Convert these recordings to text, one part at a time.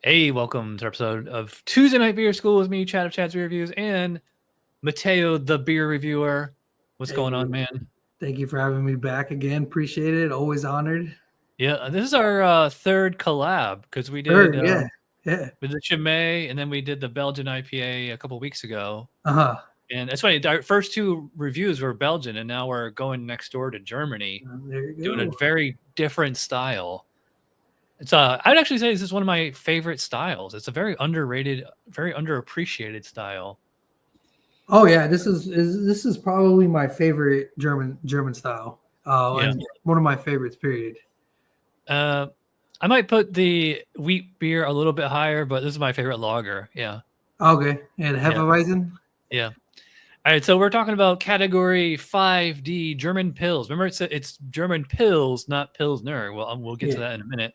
Hey, welcome to our episode of Tuesday Night Beer School with me, Chad of Chad's Beer Reviews, and Mateo, the beer reviewer. What's Hey, going on, man? thank you for having me back again. Appreciate it. Always honored. Yeah, this is our third collab because we did Sure, yeah. with the Chimay, and then we did the Belgian IPA a couple weeks ago. Uh-huh. And that's funny. Our first two reviews were Belgian, and now we're going next door to Germany, There you doing a go. very different style. It's I'd actually say this is one of my favorite styles. It's a very underrated, very underappreciated style. Oh yeah, this is probably my favorite German style. Yeah. And one of my favorites. Period. I might put the wheat beer a little bit higher, but this is my favorite lager. Yeah. Okay, and Hefeweizen. Yeah. All right. So we're talking about category 5D German Pils. Remember, it's German Pils, not Pilsner. Well, we'll get to that in a minute.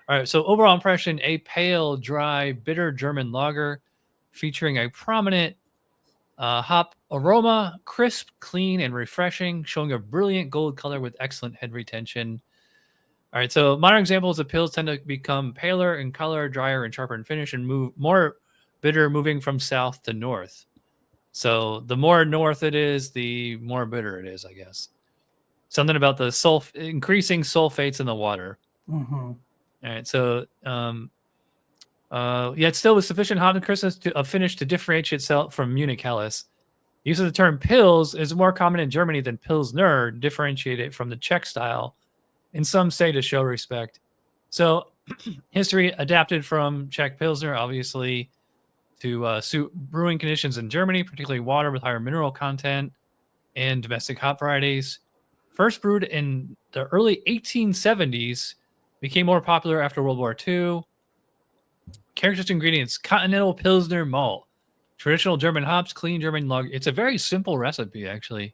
All right. So overall impression: a pale, dry, bitter German lager featuring a prominent hop aroma, crisp, clean, and refreshing, showing a brilliant gold color with excellent head retention. All right, so modern examples of pills tend to become paler in color, drier, and sharper in finish, and move more bitter, moving from south to north. So the more north it is, the more bitter it is, I guess. Something about the increasing sulfates in the water. Mm-hmm. All right, so yet still with sufficient hop and crispness of finish to differentiate itself from Munich Helles. Use of the term Pils is more common in Germany than Pilsner, differentiate it from the Czech style. And some say to show respect. So history adapted from Czech Pilsner, obviously, to suit brewing conditions in Germany, particularly water with higher mineral content and domestic hop varieties. First brewed in the early 1870s, became more popular after World War II. Characteristic ingredients: continental Pilsner malt, traditional German hops, clean German lager. It's a very simple recipe, actually.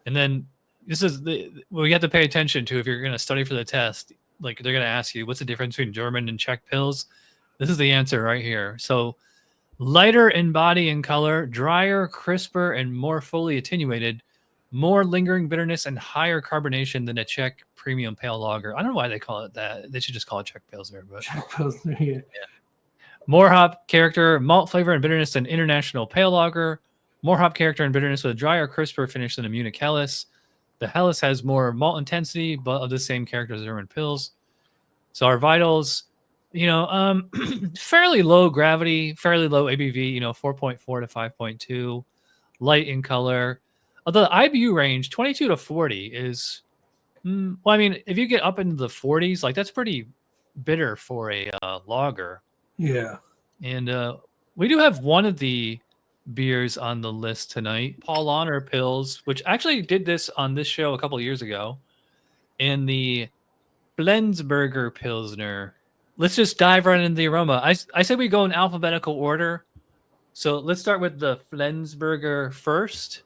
And then this is what you have to pay attention to if you're going to study for the test. Like, they're going to ask you, what's the difference between German and Czech Pils? This is the answer right here. So lighter in body and color, drier, crisper, and more fully attenuated, more lingering bitterness and higher carbonation than a Czech premium pale lager. I don't know why they call it that. They should just call it Czech Pilsner. But Czech Pilsner, yeah. More hop character, malt flavor, and bitterness than international pale lager. More hop character and bitterness with a drier, crisper finish than a Munich Helles. The Helles has more malt intensity, but of the same character as German Pils. So our vitals, fairly low gravity, fairly low ABV, 4.4 to 5.2, light in color. Although the IBU range, 22 to 40 is, if you get up into the 40s, like, that's pretty bitter for a lager. Yeah. And we do have one of the beers on the list tonight, Paulaner Pils, which actually did this on this show a couple of years ago, and the Flensburger Pilsener. Let's just dive right into the aroma. I said we go in alphabetical order. So let's start with the Flensburger first.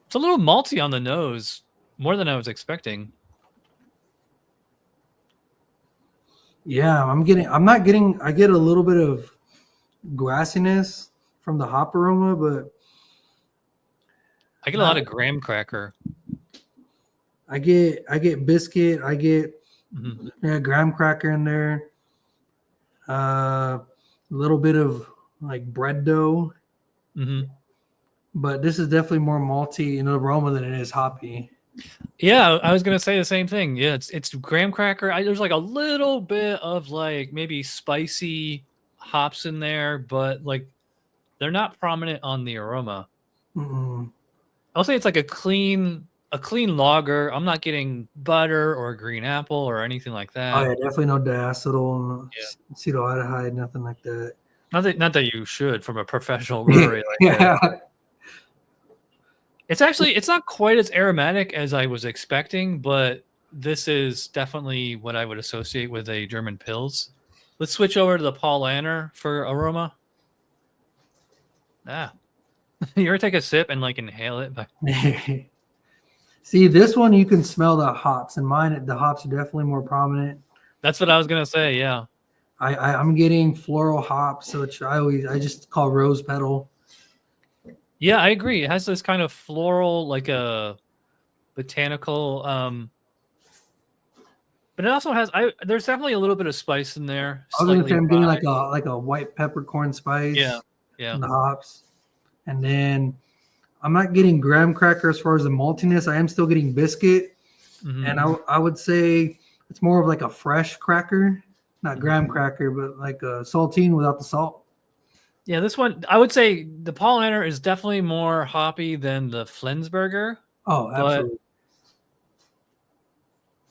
It's a little malty on the nose, more than I was expecting. Yeah, I get a little bit of grassiness from the hop aroma, but I get a lot of graham cracker. I get biscuit. I get graham cracker in there. A little bit of like bread dough. Mm-hmm. But this is definitely more malty in aroma than it is hoppy. Yeah, I was gonna say the same thing. Yeah, it's graham cracker. There's like a little bit of like maybe spicy hops in there, but like they're not prominent on the aroma. Mm-mm. I'll say it's like a clean lager. I'm not getting butter or green apple or anything like that. Oh yeah, definitely no diacetyl, acetaldehyde, nothing like that. Not that you should from a professional brewery like that. It's not quite as aromatic as I was expecting, but this is definitely what I would associate with a German Pils. Let's switch over to the Paulaner for aroma. You ever take a sip and like inhale it? See, this one you can smell the hops, and mine the hops are definitely more prominent. That's what I was gonna say. Yeah, I'm getting floral hops, which I just call rose petal. Yeah, I agree. It has this kind of floral, like a botanical But it also has there's definitely a little bit of spice in there. I was gonna say I'm getting rye. like a white peppercorn spice. Yeah. And the hops, and then I'm not getting graham cracker as far as the maltiness. I am still getting biscuit, and I would say it's more of like a fresh cracker, not graham cracker, but like a saltine without the salt. Yeah, this one I would say the Paulaner is definitely more hoppy than the Flensburger. Oh, absolutely.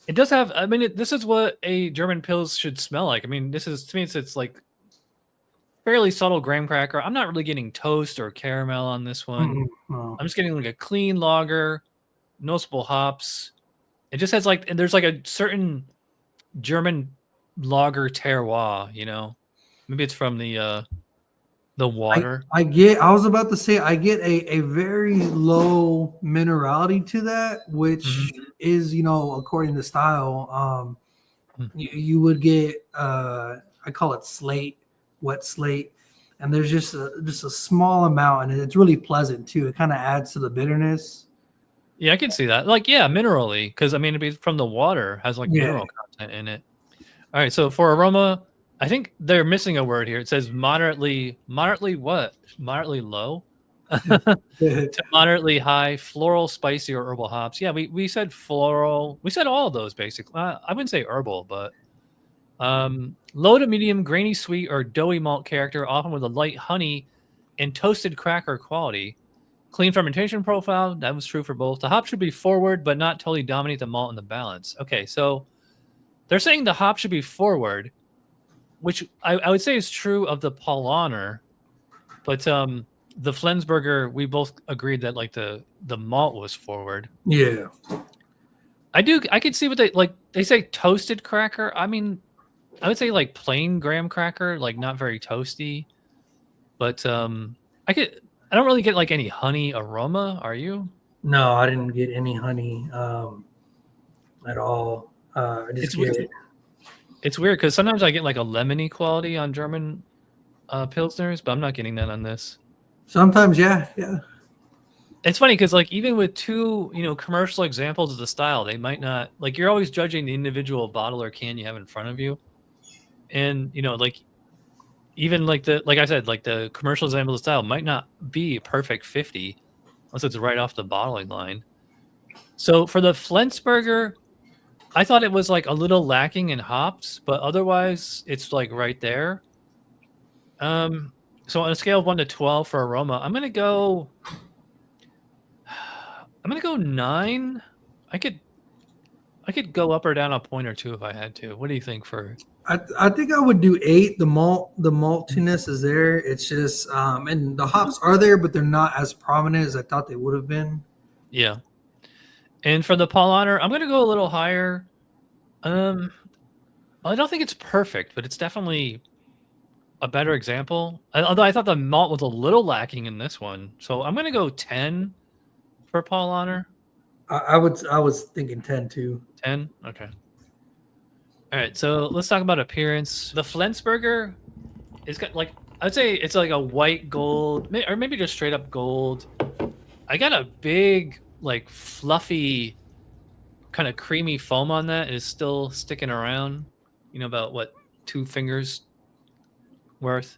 It does have. I mean, this is what a German Pils should smell like. I mean, this is to me, it's like fairly subtle graham cracker. I'm not really getting toast or caramel on this one. No. I'm just getting like a clean lager, noticeable hops. It just has like, and there's like a certain German lager terroir. You know, maybe it's from the water. I was about to say I get a very low minerality to that, which is, you know, according to style. You would get I call it slate, wet slate, and there's just a small amount, and it's really pleasant too. It kind of adds to the bitterness. Yeah, I can see that. Like, yeah, minerally, because I mean, it'd be from the water, has like mineral content in it. All right, so for aroma, I think they're missing a word here. It says moderately what? Moderately low to moderately high, floral, spicy, or herbal hops. Yeah, we said floral. We said all of those basically. I wouldn't say herbal, but low to medium, grainy, sweet, or doughy malt character, often with a light honey and toasted cracker quality. Clean fermentation profile. That was true for both. The hop should be forward, but not totally dominate the malt and the balance. Okay, so they're saying the hop should be forward, which I would say is true of the Paulaner, but the Flensburger, we both agreed that like the malt was forward. Yeah, I could see what they like. They say toasted cracker. I mean, I would say like plain graham cracker, like not very toasty. But I don't really get like any honey aroma. Are you? no, I didn't get any honey at all. It's weird because sometimes I get like a lemony quality on German pilsners, but I'm not getting that on this. Sometimes, yeah. It's funny because like even with two, you know, commercial examples of the style, they might not like you're always judging the individual bottle or can you have in front of you, and you know like even like I said, like the commercial example of the style might not be a perfect 50 unless it's right off the bottling line. So for the Flensburger, I thought it was like a little lacking in hops, but otherwise it's like right there. So on a scale of 1 to 12 for aroma, I'm gonna go 9. I could go up or down a point or two if I had to. What do you think for? I think I would do 8. The maltiness is there. It's just and the hops are there, but they're not as prominent as I thought they would have been. Yeah. And for the Paulaner, I'm gonna go a little higher. I don't think it's perfect, but it's definitely a better example. Although I thought the malt was a little lacking in this one, so I'm gonna go 10 for Paulaner. I was thinking 10 too. 10. Okay. All right, so let's talk about appearance. The Flensburger is got like I'd say it's like a white gold, or maybe just straight up gold. I got a big like fluffy kind of creamy foam on that. It is still sticking around. You know, about what 2 fingers worth.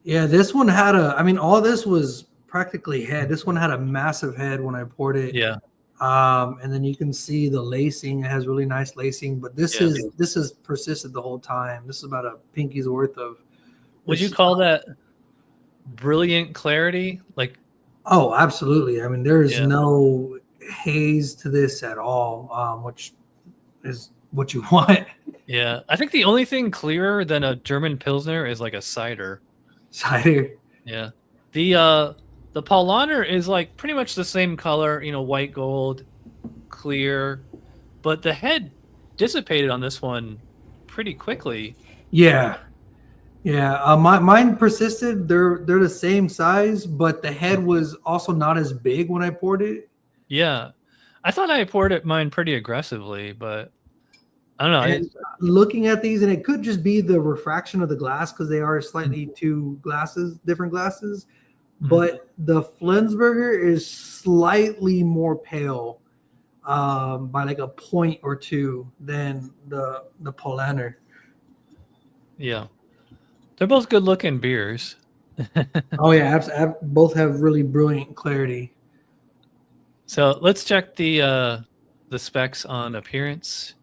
Yeah, this one had all this was practically head. This one had a massive head when I poured it. Yeah. And then you can see the lacing. It has really nice lacing, but this is persisted the whole time. This is about a pinky's worth of. Would you call that brilliant clarity? Like, oh, absolutely. I mean, there is no haze to this at all, which is what you want. Yeah, I think the only thing clearer than a German Pilsner is like a cider. Cider. Yeah. The Paulaner is like pretty much the same color, you know, white gold, clear, but the head dissipated on this one pretty quickly. Yeah. Mine persisted. They're the same size, but the head was also not as big when I poured it. Yeah, I thought I poured mine pretty aggressively, but I don't know. Looking at these, and it could just be the refraction of the glass because they are slightly different glasses. But the Flensburger is slightly more pale by like a point or two than the Paulaner. Yeah, they're both good looking beers. Oh yeah, both have really brilliant clarity. So let's check the specs on appearance.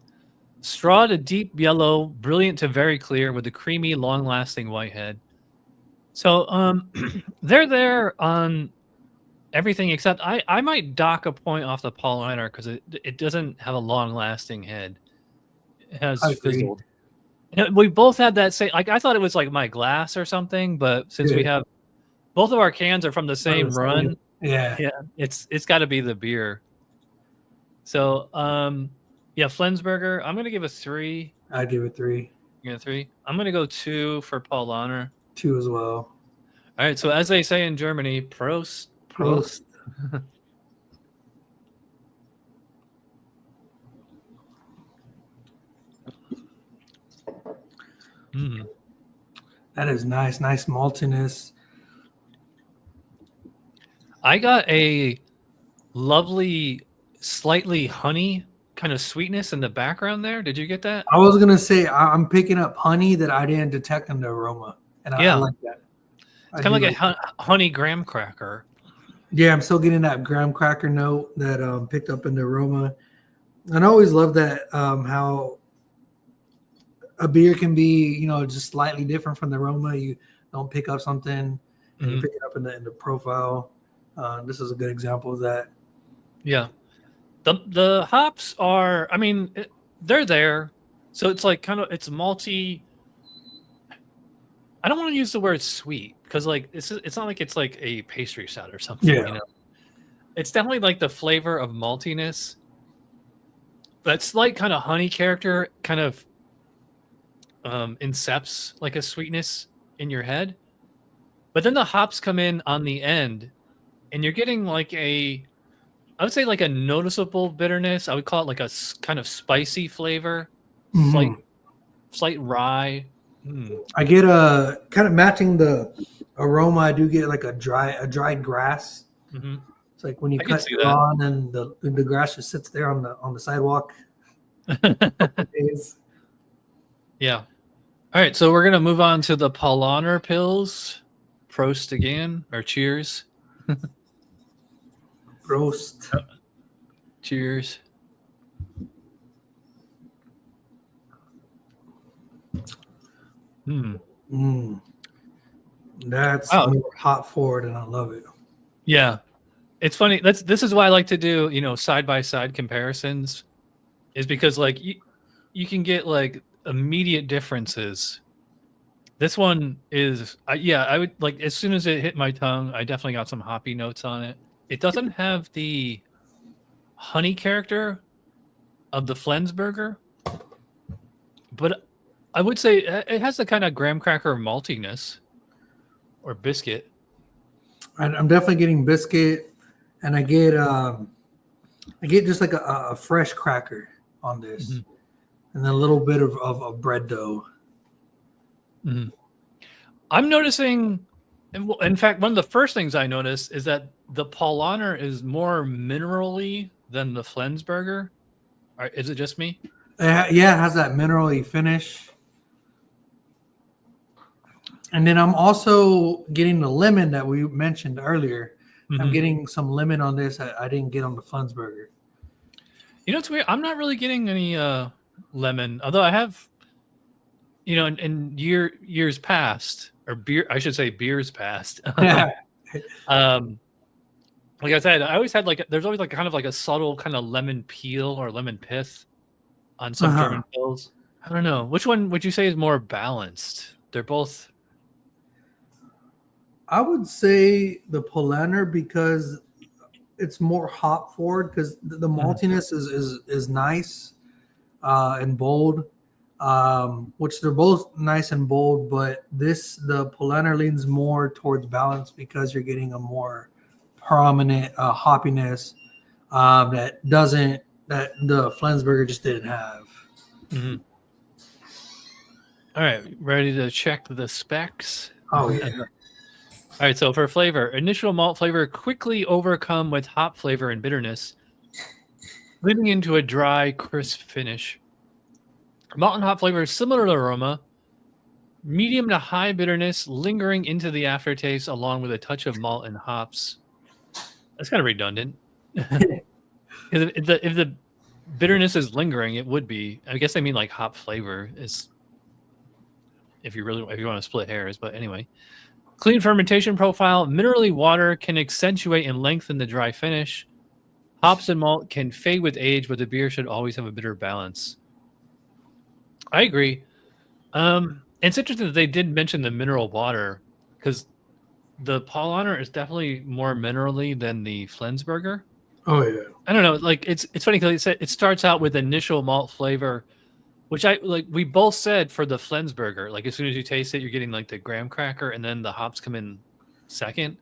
Straw to deep yellow, brilliant to very clear, with a creamy, long-lasting white head. So they're there on everything except I might dock a point off the Paulaner because it doesn't have a long-lasting head. It has I agree. fizzled. We both had that same. Like I thought it was like my glass or something, but since we have both of our cans are from the same run, yeah, it's got to be the beer. So yeah, Flensburger. I'm gonna give a 3. I'd give it 3. You got 3. I'm gonna go 2 for Paulaner. 2 as well. All right. So as they say in Germany, Prost. Prost. That is nice maltiness. I got a lovely, slightly honey kind of sweetness in the background there. Did you get that? I was gonna say I'm picking up honey that I didn't detect in the aroma, and I like that. It's kind of like a honey graham cracker. Yeah, I'm still getting that graham cracker note that picked up in the aroma. And I always love that how a beer can be, just slightly different from the aroma. You don't pick up something and you pick it up in the profile. This is a good example of that. Yeah. The hops are, I mean, they're there. So it's like it's malty. I don't want to use the word sweet because like it's not like it's like a pastry stout or something. Yeah. It's definitely like the flavor of maltiness. That slight kind of honey character kind of incepts like a sweetness in your head. But then the hops come in on the end and you're getting like I would say like a noticeable bitterness. I would call it like a kind of spicy flavor, slight rye. I get a kind of matching the aroma. I do get like a dried grass. It's like when you cut the lawn and the grass just sits there on the sidewalk. Yeah. All right, so we're gonna move on to the Paulaner Pils. Prost again, or cheers. Prost. Cheers. That's more hot forward, and I love it. Yeah, it's funny. This is why I like to do side by side comparisons, is because like you can get like immediate differences. This one is I would like as soon as it hit my tongue, I definitely got some hoppy notes on it. It doesn't have the honey character of the Flensburger, but I would say it has the kind of graham cracker maltiness or biscuit. I'm definitely getting biscuit, and I get just like a fresh cracker on this, and then a little bit of bread dough. I'm noticing, in fact, one of the first things I noticed is that the Paulaner is more minerally than the Flensburger. Is it just me? Yeah, it has that minerally finish. And then I'm also getting the lemon that we mentioned earlier. I'm getting some lemon on this that I didn't get on the Flensburger. It's weird. I'm not really getting any lemon, although I have, in years past, or beers past. Like I said, I always had there's always like kind of like a subtle kind of lemon peel or lemon pith on some German Pils. I don't know. Which one would you say is more balanced? They're both. I would say the Paulaner because it's more hop forward because the maltiness is nice and bold, which they're both nice and bold. But the Paulaner leans more towards balance because you're getting a more prominent hoppiness that the Flensburger just didn't have. All right, ready to check the specs? Oh yeah. All right, so for flavor, initial malt flavor quickly overcome with hop flavor and bitterness. leading into a dry, crisp finish. Malt and hop flavor is similar to aroma. Medium to high bitterness, lingering into the aftertaste, along with a touch of malt and hops. That's kind of redundant. If the bitterness is lingering, it would be. I guess I mean like hop flavor is. If you want to split hairs, but anyway, clean fermentation profile. Minerally water can accentuate and lengthen the dry finish. Hops and malt can fade with age, but the beer should always have a bitter balance. I agree. It's interesting that they did mention the mineral water because the Paulaner is definitely more minerally than the Flensburger. Oh yeah. I don't know. Like it's funny because it starts out with initial malt flavor, which we both said for the Flensburger. Like as soon as you taste it, you're getting like the graham cracker, and then the hops come in second.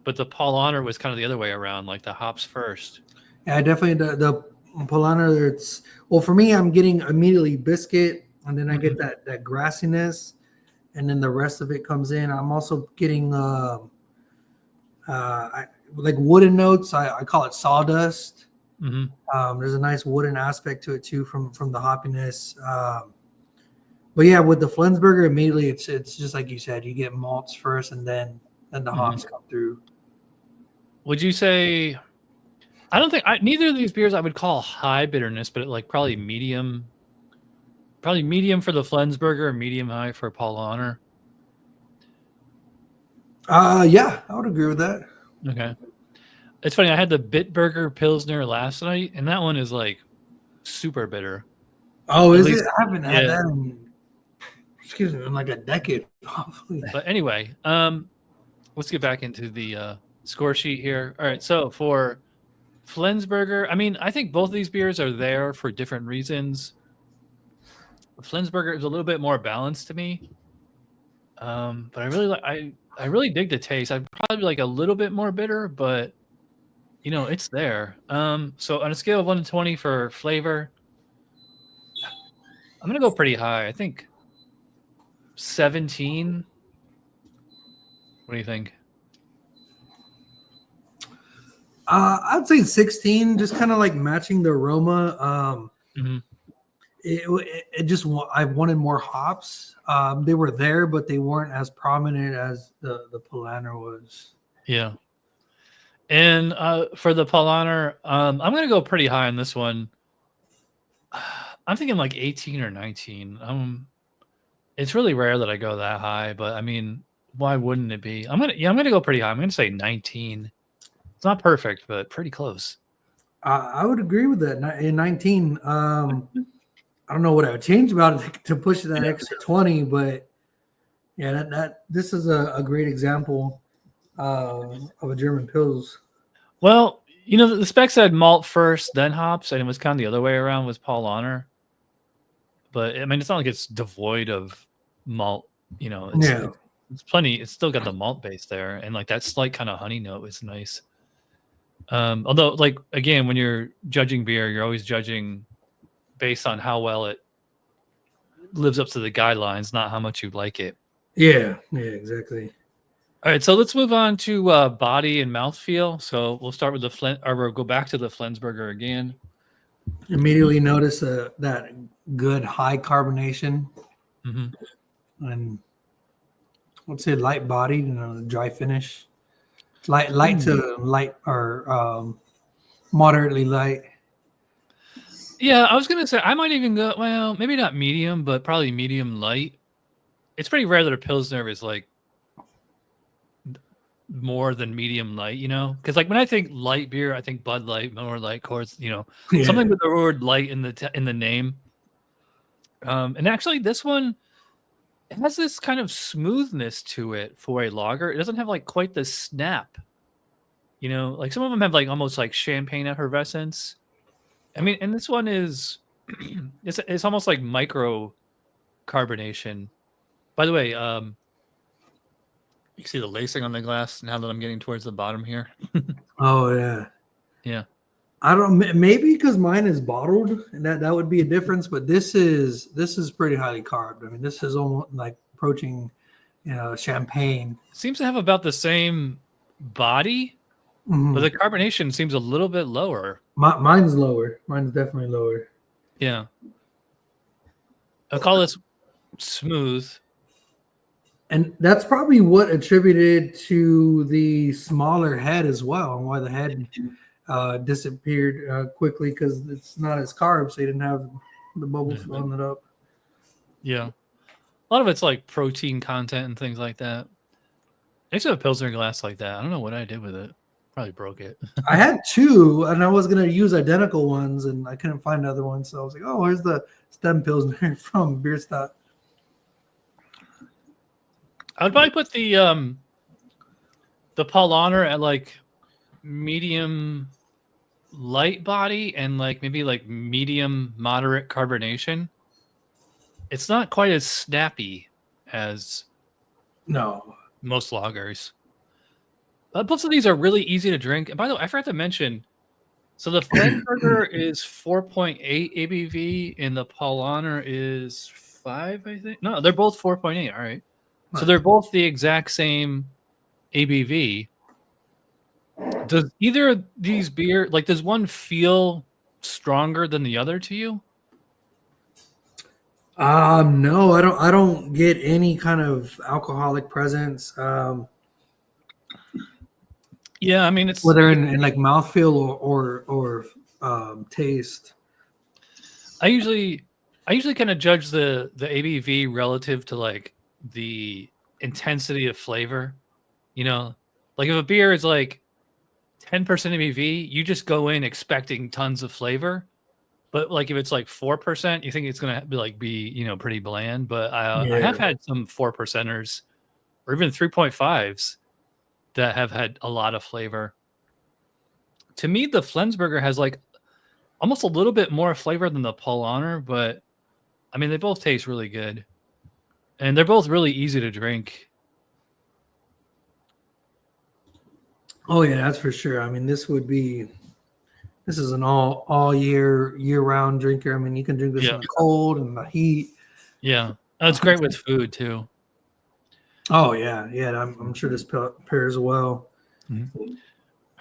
But the Paulaner was kind of the other way around, like the hops first. Yeah, definitely the Paulaner. It's for me, I'm getting immediately biscuit, and then I get that grassiness, and then the rest of it comes in. I'm also getting like wooden notes. I call it sawdust. There's a nice wooden aspect to it too from the hoppiness. But yeah, with the Flensburger, immediately it's just like you said, you get malts first, and then the hops come through. Would you say? I don't think neither of these beers I would call high bitterness, but like probably medium for the Flensburger, medium high for Paulaner. Yeah, I would agree with that. Okay. It's funny. I had the bitburger Pilsner last night, and that one is like super bitter. Oh, is it? I haven't had that in like a decade, probably. But anyway, let's get back into the score sheet here. All right, so for Flensburger, I mean, I think both of these beers are there for different reasons. Flensburger is a little bit more balanced to me, but I really dig the taste. I'd probably like a little bit more bitter, but it's there. So on a scale of 1 to 20 for flavor, I'm gonna go pretty high. I think 17. What do you think? I'd say 16, just kind of like matching the aroma. It just I wanted more hops. They were there, but they weren't as prominent as the Paulaner was. Yeah. And for the Paulaner, I'm gonna go pretty high on this one. I'm thinking like 18 or 19. It's really rare that I go that high, but I mean, why wouldn't it be? I'm gonna go pretty high. I'm gonna say 19. It's not perfect, but pretty close. I would agree with that. In 19, I don't know what I would change about it to push that extra 20, but yeah, this is a great example of a German Pils. Well, the spec said malt first, then hops, and it was kind of the other way around with Paulaner. But I mean, it's not like it's devoid of malt. It's plenty. It's still got the malt base there, and like that slight kind of honey note is nice. Although, like again, when you're judging beer, you're always judging based on how well it lives up to the guidelines, not how much you like it. Yeah, exactly. All right, so let's move on to body and mouthfeel. So we'll start with we'll go back to the Flensburger again. Immediately notice that good high carbonation, and let's say light bodied and dry finish. Light to light or moderately light. Yeah, I was gonna say I might even go. Well, maybe not medium, but probably medium light. It's pretty rare that a Pilsner is like more than medium light, because like when I think light beer, I think Bud Light, Miller Lite, Coors, something with the word light in the name. And actually, this one it has this kind of smoothness to it for a lager. It doesn't have like quite the snap, like some of them have like almost like champagne effervescence. I mean, and this one is it's almost like micro carbonation. By the way, you see the lacing on the glass now that I'm getting towards the bottom here. Oh yeah. I don't maybe because mine is bottled, and that would be a difference. But this is pretty highly carb. I mean, this is almost like approaching, champagne. Seems to have about the same body, but the carbonation seems a little bit lower. Mine's lower. Mine's definitely lower. Yeah. I'll call this smooth. And that's probably what attributed to the smaller head as well, and why the head disappeared quickly, because it's not as carbs, so you didn't have the bubbles filling it up. Yeah. A lot of it's like protein content and things like that. I used to have a Pilsner glass like that. I don't know what I did with it. Probably broke it. I had two, and I was going to use identical ones, and I couldn't find other ones. So I was like, oh, here's the stem Pilsner from Beer Stock. I would probably put the Paulaner at like medium light body and like maybe like medium moderate carbonation. It's not quite as snappy as most lagers. Both of these are really easy to drink. And by the way, I forgot to mention, so the Flensburger is 4.8 ABV and the Paulaner is 5, I think. No, they're both 4.8. All right. So they're both the exact same ABV. Does either of these beer, like, does one feel stronger than the other to you? No, I don't get any kind of alcoholic presence. Yeah, I mean, it's whether in like mouthfeel or taste. I usually kind of judge the ABV relative to like the intensity of flavor. You know, like if a beer is like 10% ABV, you just go in expecting tons of flavor. But like if it's like 4%, you think it's gonna be you know, pretty bland. But I have had some 4%ers or even 3.5s that have had a lot of flavor. To me, the Flensburger has like almost a little bit more flavor than the Paulaner, but I mean, they both taste really good. And they're both really easy to drink. Oh yeah, that's for sure. I mean, this is an all year round drinker. I mean, you can drink this in the cold and the heat. Yeah, it's great with food too. Oh yeah. I'm sure this pairs well. Mm-hmm.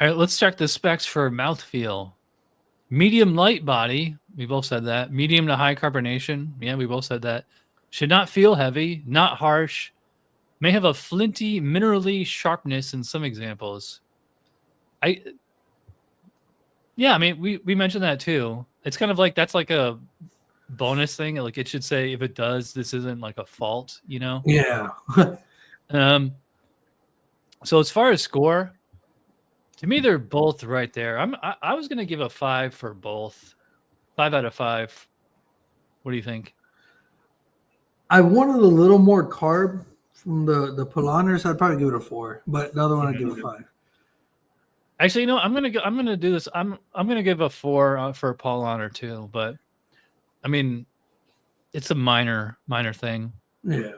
All right, let's check the specs for mouthfeel. Medium light body, we both said that. Medium to high carbonation, yeah, we both said that. Should not feel heavy, not harsh. May have a flinty, minerally sharpness in some examples. Yeah, I mean, we mentioned that too. It's kind of like that's like a bonus thing. Like it should say if it does, this isn't like a fault, you know? Yeah. So as far as score, to me, they're both right there. I was gonna give a 5 for both. 5 out of 5. What do you think? I wanted a little more carb from the Paulaner, so I'd probably give it a 4. But the other one I'd give a 5. Actually, you know, I'm gonna do this. I'm gonna give a 4 for Paulaner too. But I mean, it's a minor thing. Yeah.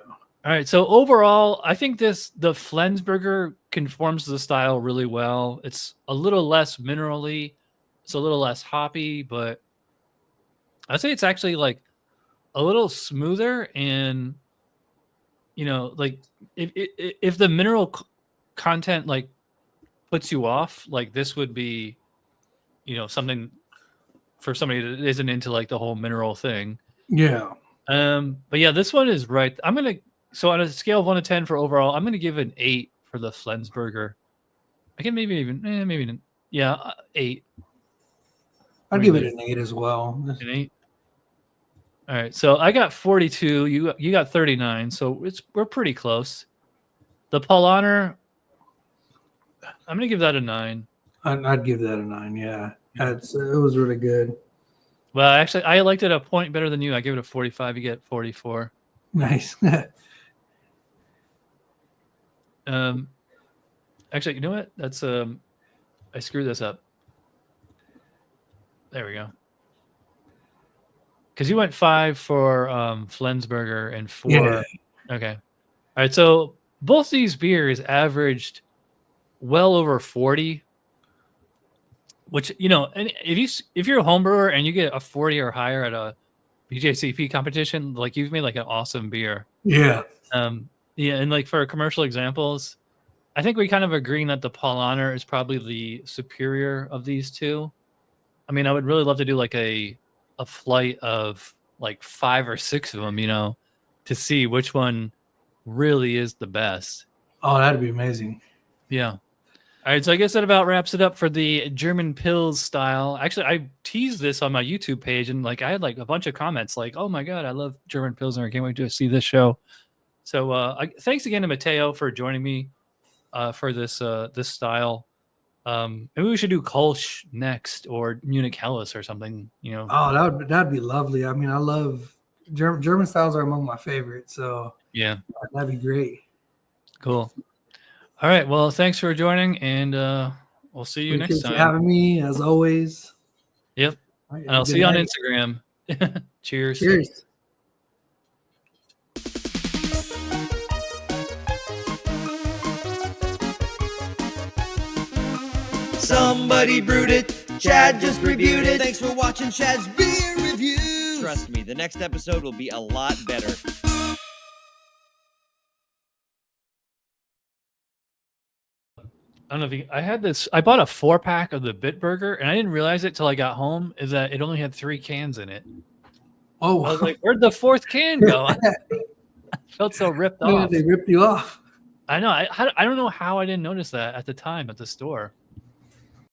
All right. So overall, I think the Flensburger conforms to the style really well. It's a little less minerally, it's a little less hoppy, but I'd say it's actually like a little smoother. And you know, like if the mineral content like puts you off, like this would be, you know, something for somebody that isn't into like the whole mineral thing. Yeah. But yeah, this one is right. So on a scale of 1 to 10 for overall, I'm gonna give an 8 for the Flensburger. I can maybe 8. I'd give it an 8 as well. An 8. All right, so I got 42. You got 39. So we're pretty close. The Paulaner, I'm gonna give that a 9. I'd give that a 9. Yeah, it was really good. Well, actually, I liked it a point better than you. I give it a 45. You get 44. Nice. Actually, you know what? That's I screwed this up. There we go. Because you went 5 for Flensburger and 4. Yeah. Okay. All right. So both these beers averaged well over 40. Which, you know, and if you're a home brewer and you get a 40 or higher at a BJCP competition, like you've made like an awesome beer. Yeah. Yeah, and like for commercial examples, I think we kind of agreeing that the Paulaner is probably the superior of these two. I mean, I would really love to do like a flight of like 5 or 6 of them, to see which one really is the best. Oh, that'd be amazing. Yeah. All right, so I guess that about wraps it up for the German Pils style. Actually, I teased this on my YouTube page, and like I had like a bunch of comments like, "Oh my god, I love German Pilsner! I can't wait to see this show." So, thanks again to Mateo for joining me for this this style. Maybe we should do Kolsch next, or Munich Helles or something. Oh, that'd be lovely. I mean, I love German styles are among my favorites. So yeah, that'd be great. Cool. All right. Well, thanks for joining, and we'll see you next time. You having me as always. Yep. Right, and I'll see you on Instagram. Cheers. Cheers. Somebody brewed it. Chad just reviewed it. Thanks for watching Chad's Beer Reviews. Trust me, the next episode will be a lot better. I don't know if I had this. I bought a 4-pack of the Bitburger, and I didn't realize it till I got home. Is that it only had 3 cans in it? Oh, I was like, "Where'd the 4th can go?" I felt so ripped off. They ripped you off. I know. I don't know how I didn't notice that at the time at the store.